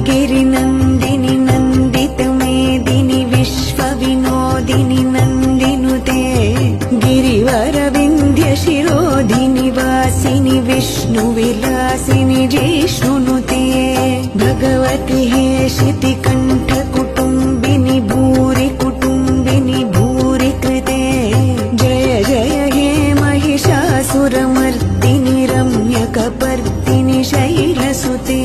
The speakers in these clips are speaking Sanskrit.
गिरिनन्दिनि नन्दितमेदिनि विश्वविनोदिनि नन्दिनुते गिरिवरविन्ध्यशिरोधिनि वासिनि विष्णुविलासिनि जिष्णुनुते भगवति हेशितिकण्ठकुटुम्बिनि भूरि कुटुम्बिनि भूरि कृते जय जय हे महिषासुरमर्दिनि रम्यकपर्दिनि शैलसुते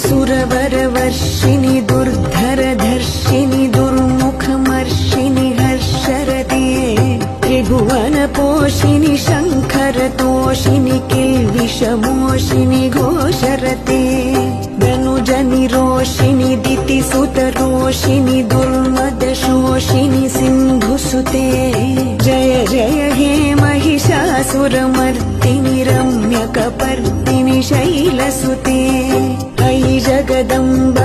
सुरवरवर्षिणि दुर्धरधर्षिणि दुर्मुखमर्षिणि हर्षरते त्रिभुवनपोषिणि शङ्खरतोषिणि किल्बिषमोषिणि घोषरते धनुजनिरोषिणि दितिसुतरोषिणि दुर्मदशोषिणि सिन्धुसुते जय जय हे महिषासुरमर्दिनि रम्यकपर्दिनि शैलसुते अयि जगदम्ब